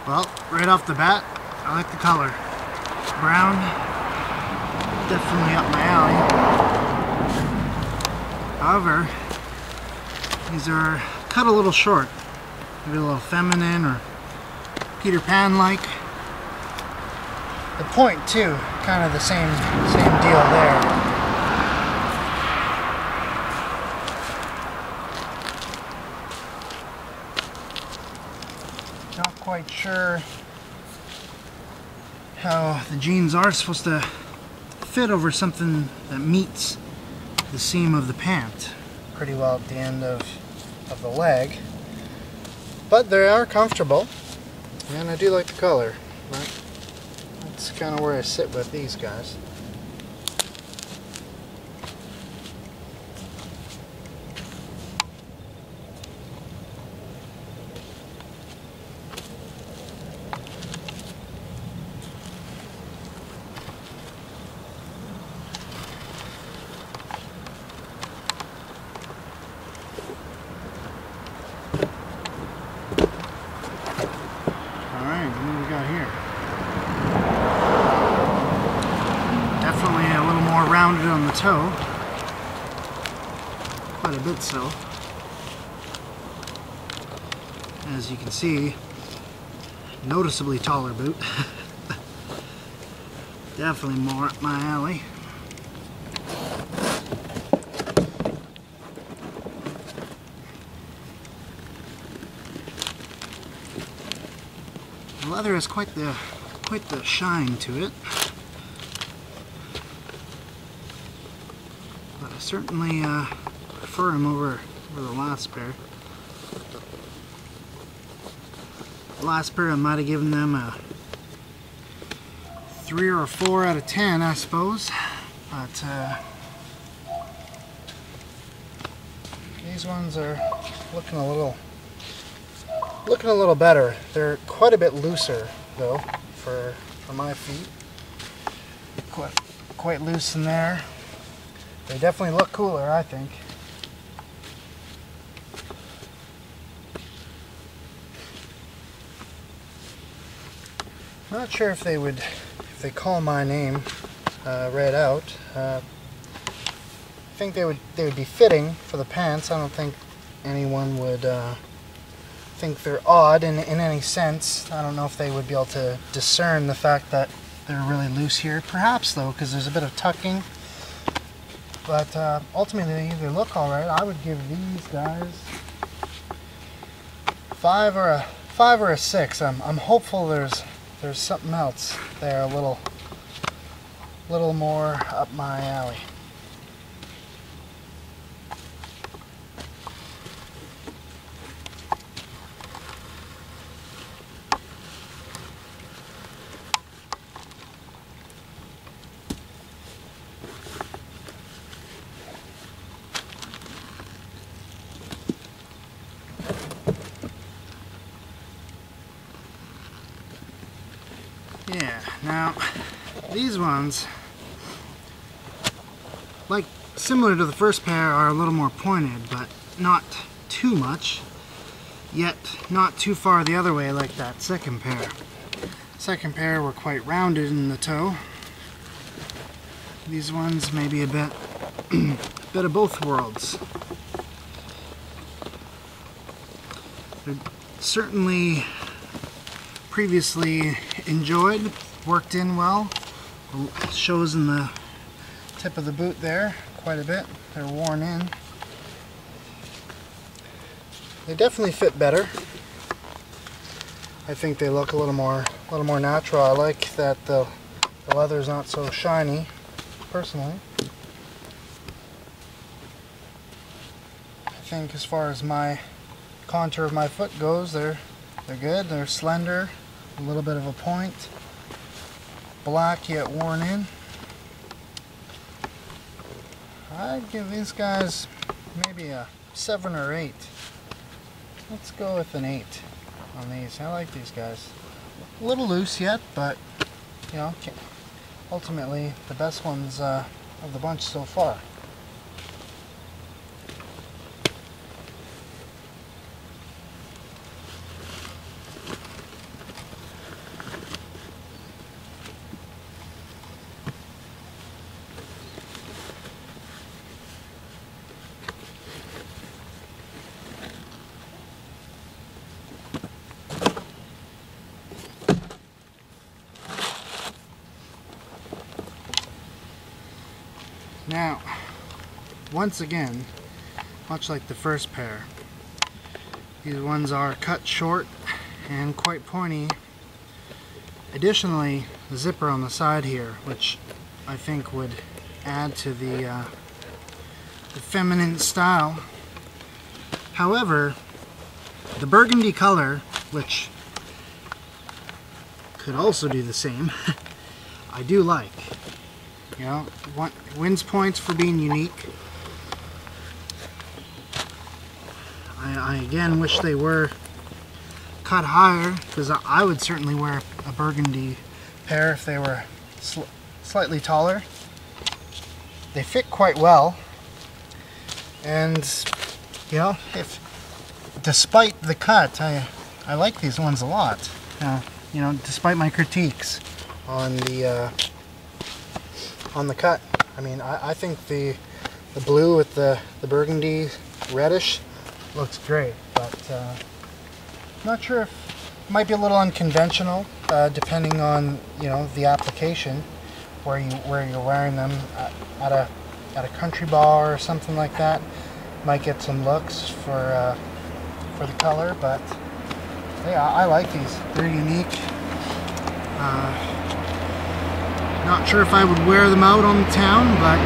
Well, right off the bat, I like the color. Brown, definitely up my alley. However, these are cut a little short. Maybe a little feminine or Peter Pan-like. The point too, kind of the same deal there. Not quite sure how the jeans are supposed to fit over something that meets the seam of the pant pretty well at the end of the leg. But they are comfortable, and I do like the color. Right? That's kind of where I sit with these guys. Rounded on the toe, quite a bit so. As you can see, noticeably taller boot. Definitely more up my alley. The leather has quite the shine to it. I certainly prefer him over the last pair. The last pair I might have given them a 3 or a 4 out of 10, I suppose. But these ones are looking a little better. They're quite a bit looser though for my feet. Quite loose in there. They definitely look cooler, I think. Not sure if they call my name read out. I think they would be fitting for the pants. I don't think anyone would think they're odd in any sense. I don't know if they would be able to discern the fact that they're really loose here. Perhaps though, because there's a bit of tucking. But ultimately, they look all right. I would give these guys 5 or a 6. I'm hopeful there's something else there, a little more up my alley. Yeah, now these ones, like similar to the first pair, are a little more pointed, but not too much, yet not too far the other way like that second pair. Second pair were quite rounded in the toe. These ones maybe a bit of both worlds. They're certainly previously enjoyed, worked in well. It shows in the tip of the boot there quite a bit. They're worn in. They definitely fit better. I think they look a little more natural. I like that the leather's not so shiny, personally. I think as far as my contour of my foot goes, they're good. They're slender. A little bit of a point, black yet worn in. I'd give these guys maybe a 7 or 8. Let's go with an 8 on these. I like these guys. A little loose yet, but you know, ultimately the best ones of the bunch so far. Now, once again, much like the first pair, these ones are cut short and quite pointy. Additionally, the zipper on the side here, which I think would add to the feminine style. However, the burgundy color, which could also do the same, I do like. You know, wins points for being unique. I again wish they were cut higher, because I would certainly wear a burgundy pair if they were slightly taller. They fit quite well, and you know, despite the cut, I like these ones a lot. You know, despite my critiques on the cut. I mean, I think the blue with the burgundy reddish looks great, but not sure if it might be a little unconventional, depending on, you know, the application, where you're wearing them at a country bar or something like that. Might get some looks for the color, but yeah, I like these. They're unique. Not sure if I would wear them out on the town, but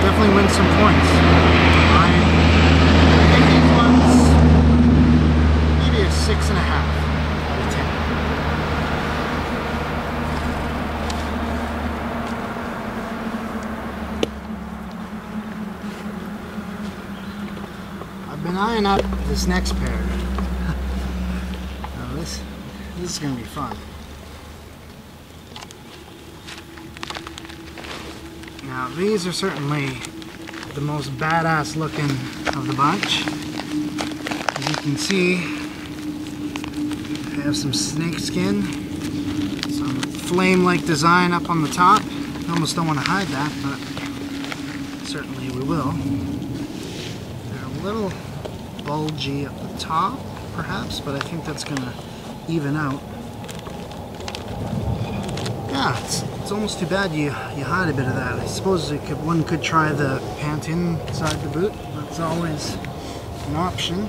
definitely win some points. I think these ones, maybe a 6.5 out of 10. I've been eyeing up this next pair. Now this is going to be fun. Now these are certainly the most badass looking of the bunch. As you can see, they have some snakeskin, some flame-like design up on the top. I almost don't want to hide that, but certainly we will. They're a little bulgy at the top, perhaps, but I think that's going to even out. Yeah, it's almost too bad you hide a bit of that. I suppose one could try the pant inside the boot. That's always an option.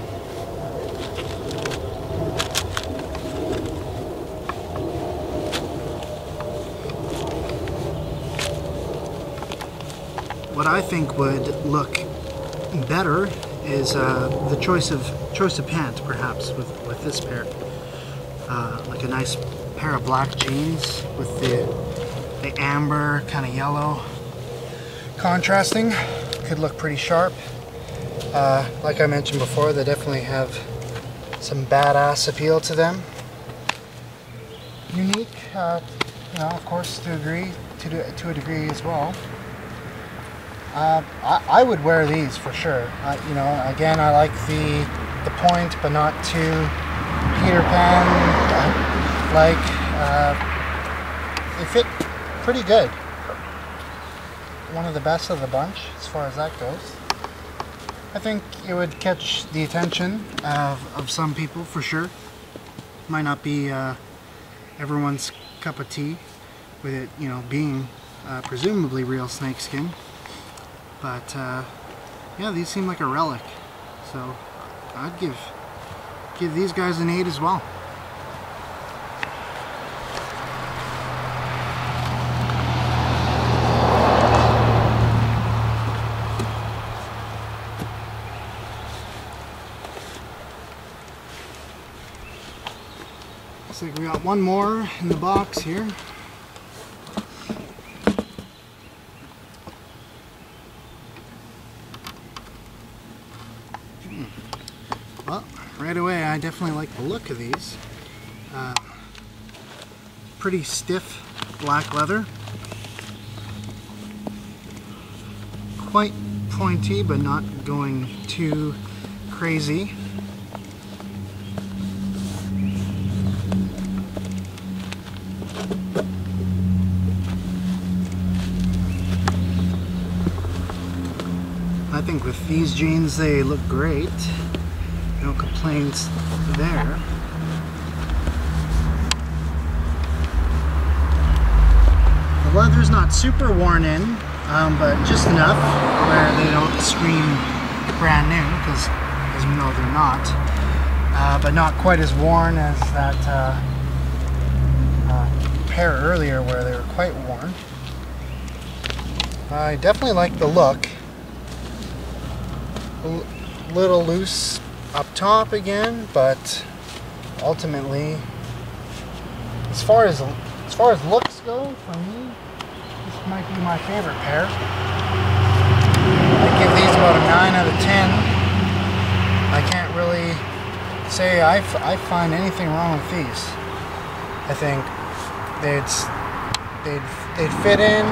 What I think would look better is the choice of pant, perhaps, with this pair. Like a nice pair of black jeans with the amber kind of yellow contrasting. Could look pretty sharp. Like I mentioned before, they definitely have some badass appeal to them. Unique, you know, of course, to a degree as well. I would wear these for sure. You know, again, I like the point, but not too Peter Pan like. They fit pretty good. One of the best of the bunch as far as that goes. I think it would catch the attention of some people for sure. Might not be everyone's cup of tea with it, you know, being presumably real snakeskin. But yeah, these seem like a relic. So I'd give these guys an 8 as well. Looks like we got one more in the box here. Well, right away I definitely like the look of these. Pretty stiff black leather. Quite pointy, but not going too crazy. I think with these jeans they look great. No complaints there. The leather's not super worn in. but just enough where they don't scream brand new, because as you know they're not, but not quite as worn as that pair earlier where they were quite worn. I definitely like the look. A little loose up top again, but ultimately, as far as looks go, for me, this might be my favorite pair. I give these about a 9 out of 10. I can't really say I find anything wrong with these. I think they'd fit in.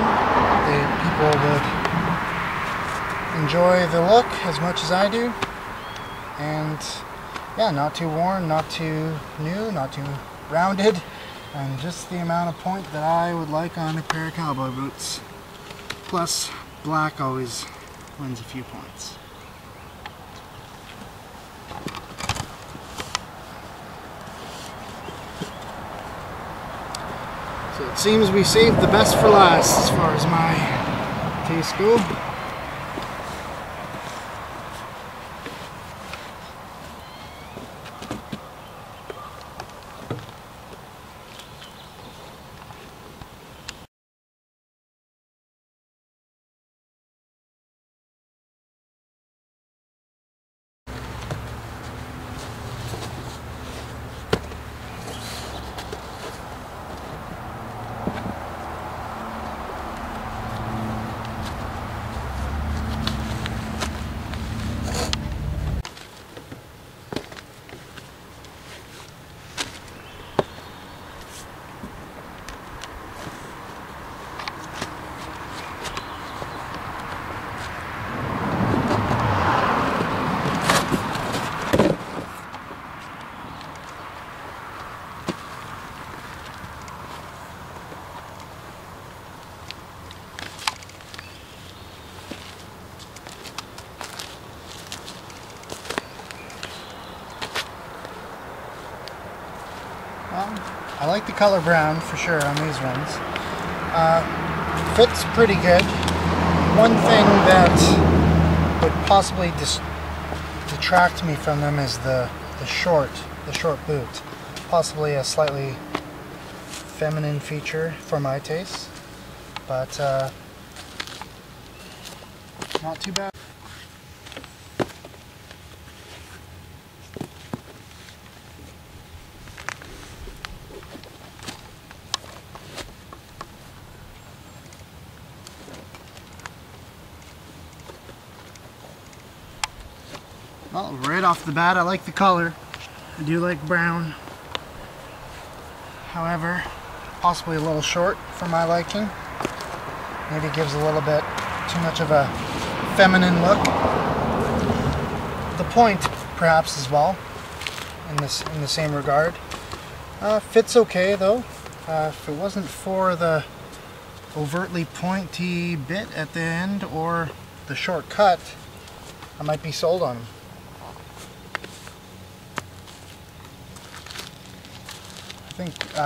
People would enjoy the look as much as I do. And yeah, not too worn, not too new, not too rounded, and just the amount of point that I would like on a pair of cowboy boots. Plus, black always wins a few points. So it seems we saved the best for last as far as my tastes go. I like the color brown for sure on these ones. Fits pretty good. One thing that would possibly detract me from them is the short boot. Possibly a slightly feminine feature for my taste, but not too bad. Well, right off the bat, I like the color. I do like brown. However, possibly a little short for my liking. Maybe gives a little bit too much of a feminine look. The point, perhaps, as well, in the same regard. Fits okay though. If it wasn't for the overtly pointy bit at the end or the short cut, I might be sold on them. I think